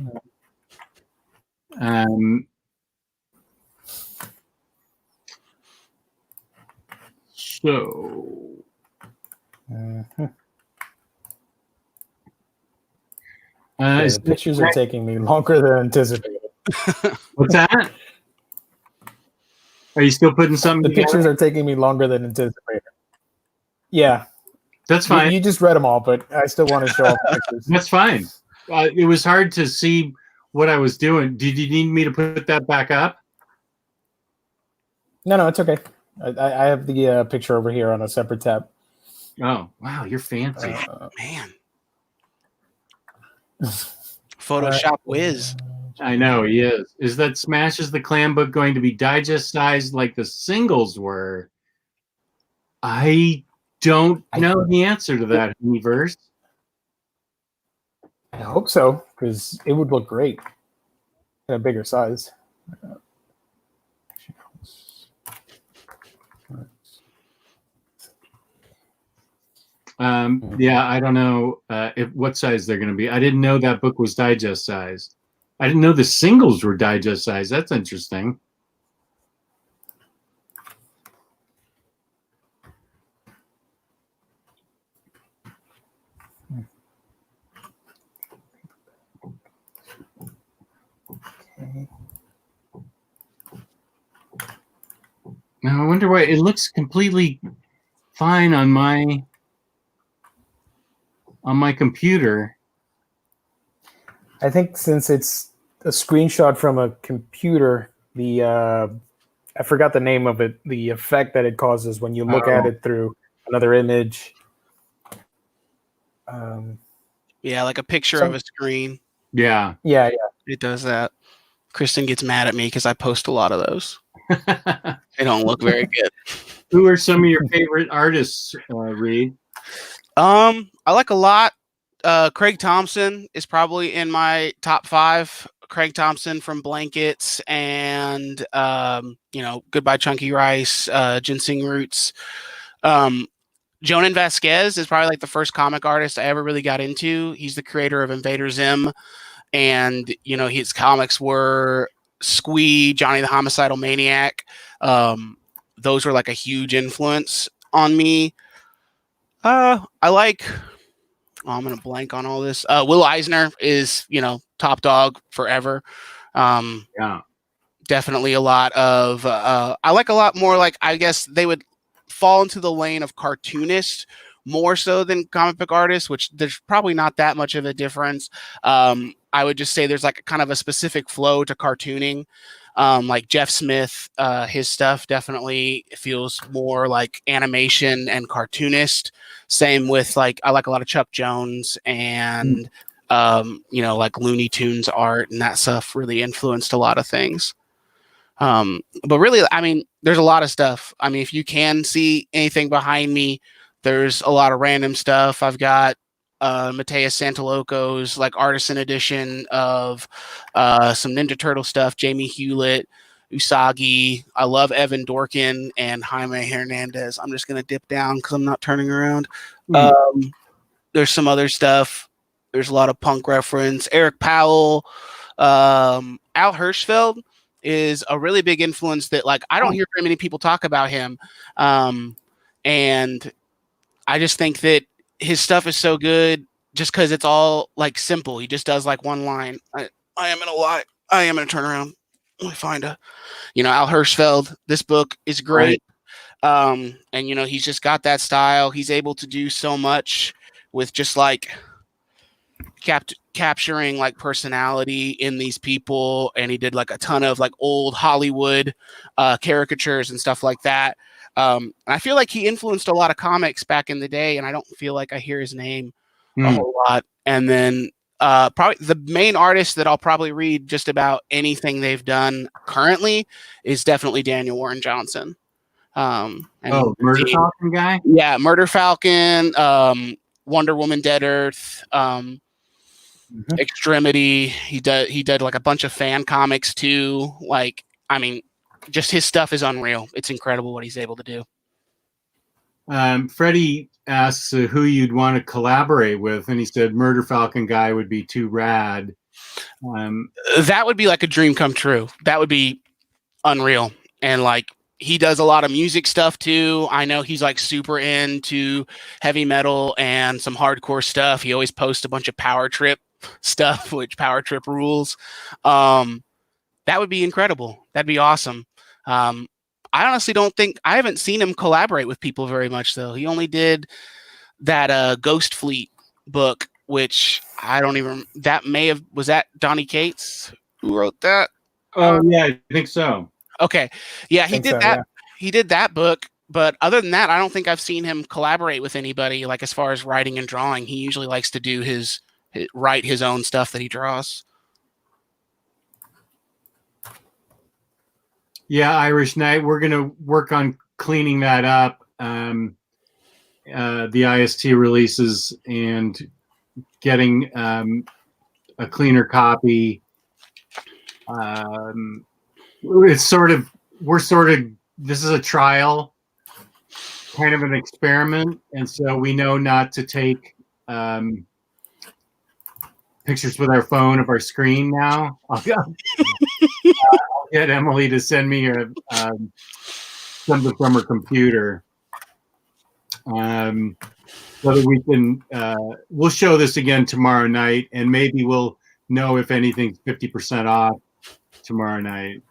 So the pictures are taking me longer than anticipated. What's that? Are you still putting something The pictures are taking me longer than anticipated. Yeah. That's fine. You just read them all, but I still want to show off the pictures. That's fine. It was hard to see what I was doing. Did you need me to put that back up? No, it's okay. I have the picture over here on a separate tab. Oh, wow, you're fancy. Man. Photoshop whiz. I know, he is. Is that Smashes the Klan book going to be digest sized like the singles were? I don't know the answer to that, Universe. I hope so, because it would look great in a bigger size. Yeah, I don't know what size they're going to be. I didn't know that book was digest sized. I didn't know the singles were digest sized. That's interesting. Okay. Now I wonder why it looks completely fine on my computer. I think since it's a screenshot from a computer, the I forgot the name of it, the effect that it causes when you look at it through another image. Yeah, like a picture of a screen. Yeah. It does that. Kristan gets mad at me because I post a lot of those. They don't look very good. Who are some of your favorite artists, Reid? I like a lot. Craig Thompson is probably in my top 5. Craig Thompson from Blankets and Goodbye Chunky Rice, Ginseng Roots. Jonan Vasquez is probably like the first comic artist I ever really got into. He's the creator of Invader Zim, and his comics were Squee, Johnny the Homicidal Maniac. Those were like a huge influence on me. I like. I'm gonna blank on all this. Will Eisner is top dog forever. Yeah, definitely a lot of. I like a lot more. Like I guess they would fall into the lane of cartoonist more so than comic book artists, which there's probably not that much of a difference. I would just say there's like kind of a specific flow to cartooning. Like Jeff Smith, his stuff definitely feels more like animation and cartoonist. Same with I like a lot of Chuck Jones and like Looney Tunes art, and that stuff really influenced a lot of things. But really, I mean, there's a lot of stuff. I mean, if you can see anything behind me, there's a lot of random stuff. I've got Mateus Santaloco's artisan edition of some Ninja Turtle stuff, Jamie Hewlett, Usagi. I love Evan Dorkin and Jaime Hernandez. I'm just going to dip down because I'm not turning around. There's some other stuff. There's a lot of punk reference. Eric Powell. Al Hirschfeld is a really big influence that, like, I don't hear very many people talk about him. And I just think that his stuff is so good just because it's all, like, simple. He just does, like, one line. I am going to lie. I am going to turn around. Let me find Al Hirschfeld. This book is great. Right. And, he's just got that style. He's able to do so much with just, like, capturing, like, personality in these people. And he did, like, a ton of, like, old Hollywood caricatures and stuff like that. And I feel like he influenced a lot of comics back in the day, and I don't feel like I hear his name a whole lot. And then probably the main artist that I'll probably read just about anything they've done currently is definitely Daniel Warren Johnson. Murder Falcon guy? Yeah, Murder Falcon, Wonder Woman Dead Earth, Extremity. He did like a bunch of fan comics too. Like, I mean, just his stuff is unreal. It's incredible what he's able to do. Freddie asks who you'd want to collaborate with, and he said Murder Falcon guy would be too rad. That would be like a dream come true. That would be unreal. And, like, he does a lot of music stuff too. I know he's, like, super into heavy metal and some hardcore stuff. He always posts a bunch of Power Trip stuff, which Power Trip rules. That would be incredible. That'd be awesome. I honestly I haven't seen him collaborate with people very much, though. He only did that Ghost Fleet book, which I don't even, was that Donnie Cates who wrote that? Oh, yeah, I think so. Okay. Yeah, he did that. Yeah. He did that book. But other than that, I don't think I've seen him collaborate with anybody, like, as far as writing and drawing. He usually likes to do write his own stuff that he draws. Yeah, Irish Knight, we're going to work on cleaning that up, the IST releases, and getting a cleaner copy. This is a trial, kind of an experiment, and so we know not to take pictures with our phone of our screen now. I'll get Emily to send me something from her computer, so that we can. We'll show this again tomorrow night, and maybe we'll know if anything's 50% off tomorrow night.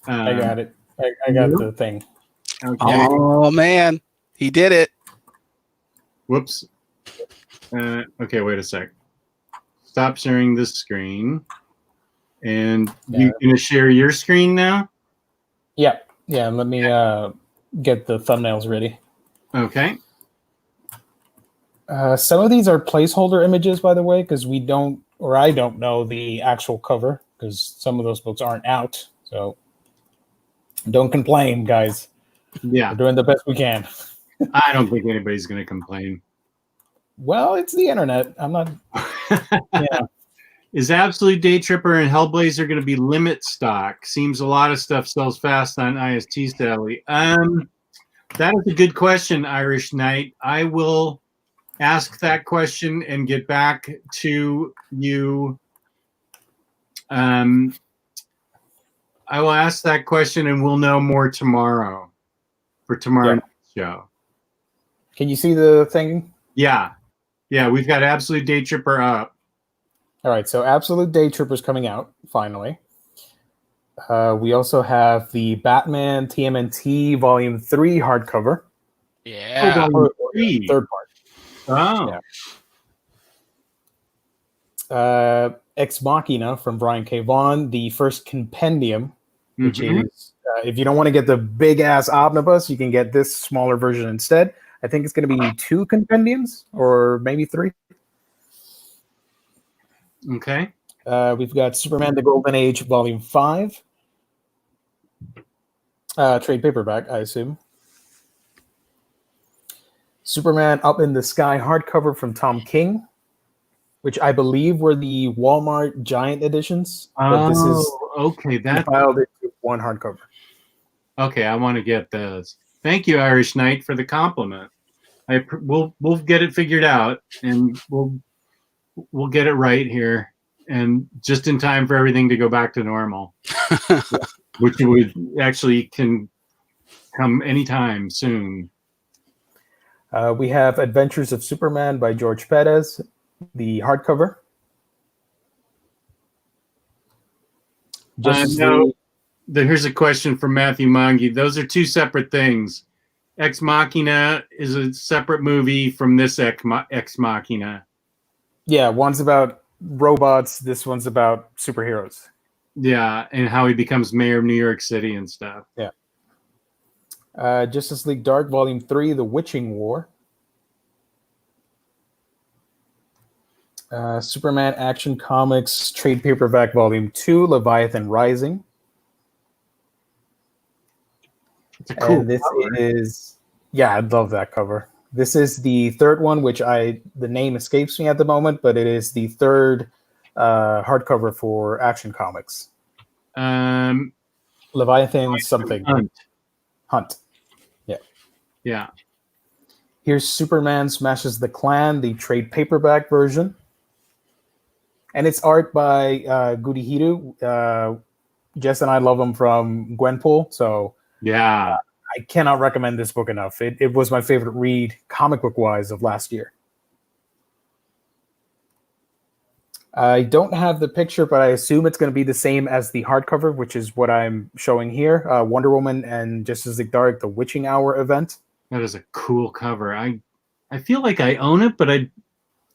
I got it. I got the thing. Okay. Oh man, he did it. Whoops. Okay, wait a sec. Stop sharing this screen. And you gonna share your screen now? Yeah. Let me get the thumbnails ready. Okay. Some of these are placeholder images, by the way, because I don't know the actual cover, because some of those books aren't out. So don't complain, guys. Yeah, we're doing the best we can. I don't think anybody's gonna complain. Well, it's the internet. I'm not. Yeah. Is Absolute Day Tripper and Hellblazer going to be limit stock? Seems a lot of stuff sells fast on IST, Sally. That is a good question, Irish Knight. I will ask that question and get back to you. I will ask that question, and we'll know more tomorrow for tomorrow's show. Can you see the thing? Yeah, we've got Absolute Day Tripper up. All right, so Absolute Day Tripper's coming out, finally. We also have the Batman Tmnt Volume 3 hardcover. Yeah. Third part. Oh. Yeah. Ex Machina from Brian K. Vaughan, the first compendium, which is, if you don't want to get the big-ass omnibus, you can get this smaller version instead. I think it's going to be 2 compendiums, or maybe 3. Okay. We've got Superman: The Golden Age, Volume 5. Trade paperback, I assume. Superman Up in the Sky hardcover from Tom King, which I believe were the Walmart Giant editions. But this is okay. That's filed into one hardcover. Okay, I want to get those. Thank you, Irish Knight, for the compliment. We'll get it figured out, and we'll get it right here, and just in time for everything to go back to normal, which would actually can come anytime soon. We have Adventures of Superman by George Pettis, the hardcover. Here's a question from Matthew Mongi. Those are two separate things. Ex Machina is a separate movie from this Ex Machina. Yeah, one's about robots. This one's about superheroes. Yeah, and how he becomes mayor of New York City and stuff. Yeah. Justice League Dark, Volume 3, The Witching War. Superman Action Comics, Trade Paperback, Volume 2, Leviathan Rising. It's a cool and this cover. is, yeah, I love that cover. This is the third one, which the name escapes me at the moment, but it is the third hardcover for Action Comics. Leviathan something. Hunt. Yeah. Yeah. Here's Superman Smashes the Klan, the trade paperback version. And it's art by Gudihiro. Jess and I love him from Gwenpool, so yeah, I cannot recommend this book enough. It was my favorite read, comic book wise, of last year. I don't have the picture, but I assume it's going to be the same as the hardcover, which is what I'm showing here. Wonder Woman and Justice League Dark, the Witching Hour event. That is a cool cover. I feel like I own it, but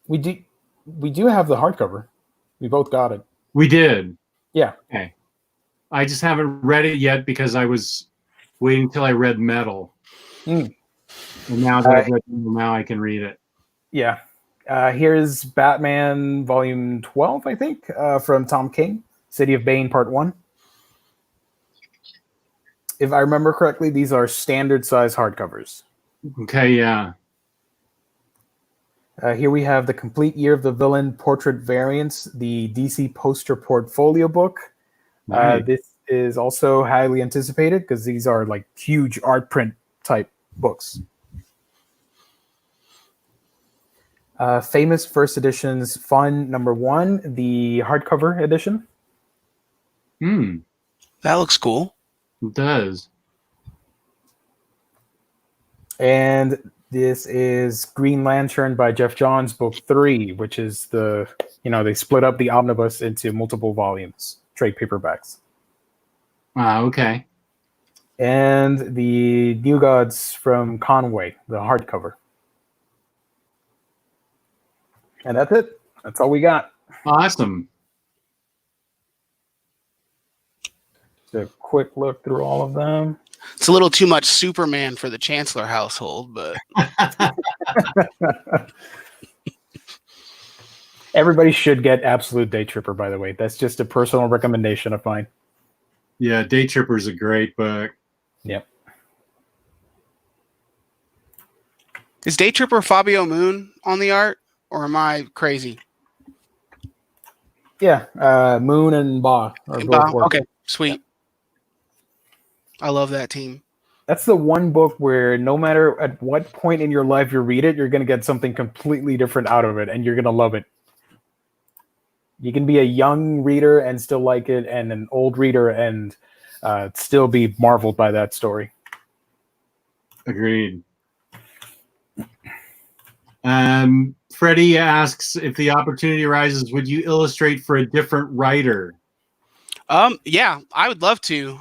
we do have the hardcover. We both got it. We did. Yeah. Okay. I just haven't read it yet because I was waiting until I read Metal. And now that I've read Metal, now I can read it. Yeah. Here's Batman Volume 12, I think, from Tom King, City of Bane Part 1. If I remember correctly, these are standard size hardcovers. Okay, yeah. Here we have the Complete Year of the Villain Portrait Variants, the DC Poster Portfolio book. Nice. This is also highly anticipated because these are like huge art print type books. Famous First Editions Fun #1, the hardcover edition. That looks cool. It does. And this is Green Lantern by Jeff Johns, book 3, which is they split up the omnibus into multiple volumes, trade paperbacks. Okay. And the New Gods from Conway, the hardcover. And that's it. That's all we got. Awesome. Just a quick look through all of them. It's a little too much Superman for the Chancellor household, but everybody should get Absolute Day Tripper, by the way. That's just a personal recommendation of mine. Yeah, Day Tripper is a great book. Yep. Is Day Tripper Fabio Moon on the art, or am I crazy? Yeah, Moon and Ba are both working. Okay, sweet. Yep. I love that team. That's the one book where no matter at what point in your life you read it, you're going to get something completely different out of it, and you're going to love it. You can be a young reader and still like it, and an old reader and still be marveled by that story. Agreed. Freddie asks, if the opportunity arises, would you illustrate for a different writer? Yeah, I would love to.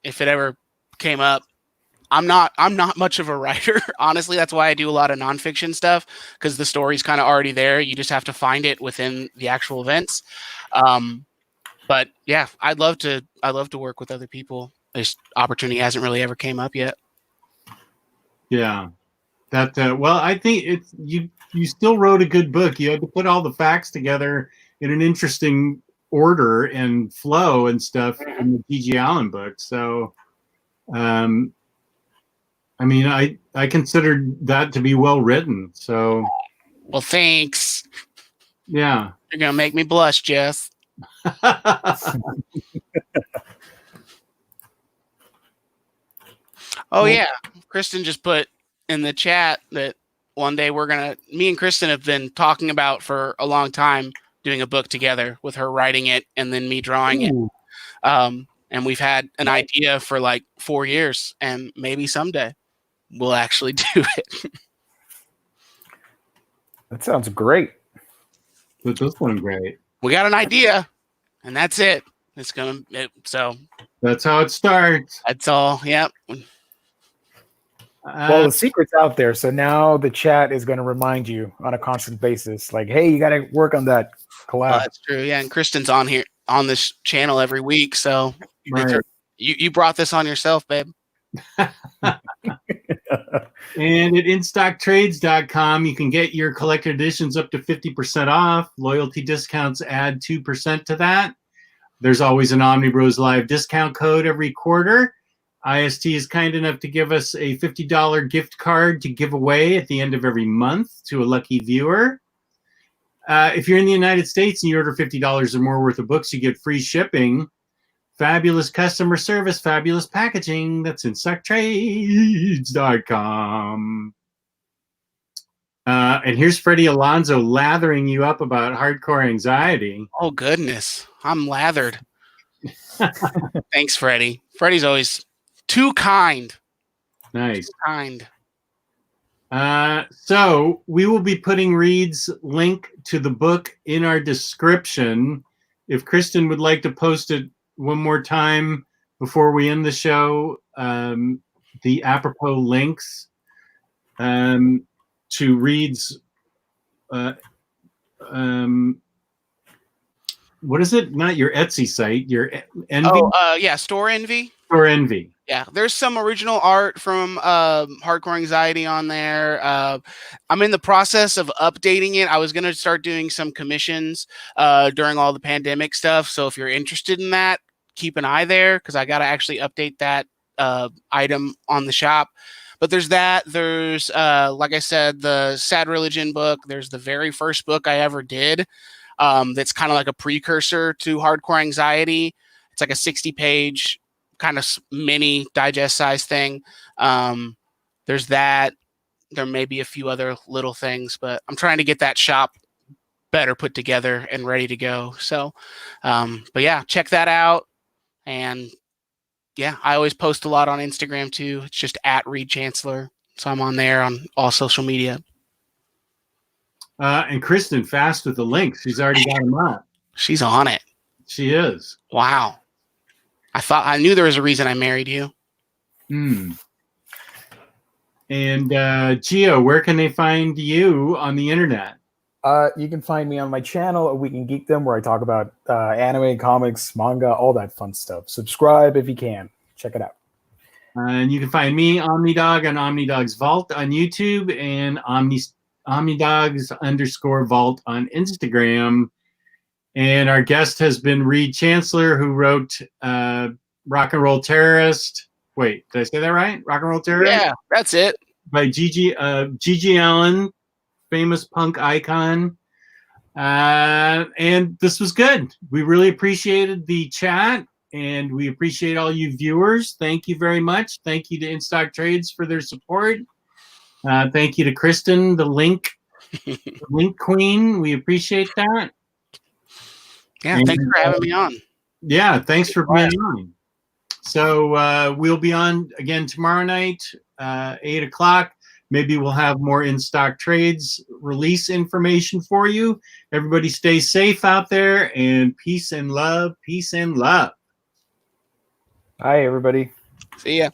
If it ever came up. I'm not much of a writer, honestly. That's why I do a lot of nonfiction stuff, because the story's kind of already there. You just have to find it within the actual events. But yeah, I'd love to work with other people. This opportunity hasn't really ever came up yet. Yeah, that well, I think you still wrote a good book. You had to put all the facts together in an interesting order and flow and stuff in the P.G. Allin book. So, I mean, I considered that to be well written. So, well, thanks. Yeah, you're gonna make me blush, Jess. Oh yeah, Kristan just put in the chat that one day me and Kristan have been talking about for a long time doing a book together with her writing it and then me drawing it. And we've had an idea for like 4 years, and maybe someday we'll actually do it. That sounds great. That does sound great. We got an idea, and that's it. So that's how it starts. That's all. Yep. Well, the secret's out there, so now the chat is going to remind you on a constant basis, like, "Hey, you got to work on that collab." That's true. Yeah, and Kristan's on here on this channel every week, so right. you brought this on yourself, babe. And at instocktrades.com, you can get your collector editions up to 50% off. Loyalty discounts add 2% to that. There's always an Omnibros discount code every quarter. IST is kind enough to give us a $50 gift card to give away at the end of every month to a lucky viewer. If you're in the United States and you order $50 or more worth of books, you get free shipping. Fabulous customer service, fabulous packaging. That's instocktrades.com. And here's Freddie Alonso lathering you up about hardcore anxiety. Oh, goodness. I'm lathered. Thanks, Freddie. Freddie's always too kind. Nice. Too kind. So we will be putting Reid's link to the book in our description. If Kristan would like to post it one more time before we end the show, the apropos links to Reid's what is it? Not your Etsy site, your Envy? Oh, yeah, Store Envy. Store Envy. Yeah, there's some original art from Hardcore Anxiety on there. I'm in the process of updating it. I was going to start doing some commissions during all the pandemic stuff. So if you're interested in that, keep an eye there because I got to actually update that item on the shop. But there's that. There's, like I said, the Sad Religion book. There's the very first book I ever did that's kind of like a precursor to Hardcore Anxiety. It's like a 60-page kind of mini digest size thing. There's that. There may be a few other little things, but I'm trying to get that shop better put together and ready to go. So, but yeah, check that out. And yeah, I always post a lot on Instagram too. It's just at Reid Chancellor. So I'm on there on all social media. And Kristan, fast with the links. She's already got them up. She's on it. She is. Wow. I knew there was a reason I married you. And Gio, where can they find you on the internet? You can find me on my channel, A Week in Geekdom, where I talk about anime, comics, manga, all that fun stuff. Subscribe if you can. Check it out. And you can find me, Omnidog, on Omnidog's Vault on YouTube and Omnidogs_Vault on Instagram. And our guest has been Reid Chancellor, who wrote Rock and Roll Terrorist. Wait, did I say that right? Rock and Roll Terrorist? Yeah, that's it. By Gigi Allin, famous punk icon. And this was good. We really appreciated the chat, and we appreciate all you viewers. Thank you very much. Thank you to InStock Trades for their support. Thank you to Kristan, the link queen. We appreciate that. Yeah, thanks for having me on. Yeah, thanks for being on. So we'll be on again tomorrow night, 8 o'clock. Maybe we'll have more in-stock trades release information for you. Everybody stay safe out there, and peace and love. Peace and love. Hi, everybody. See ya.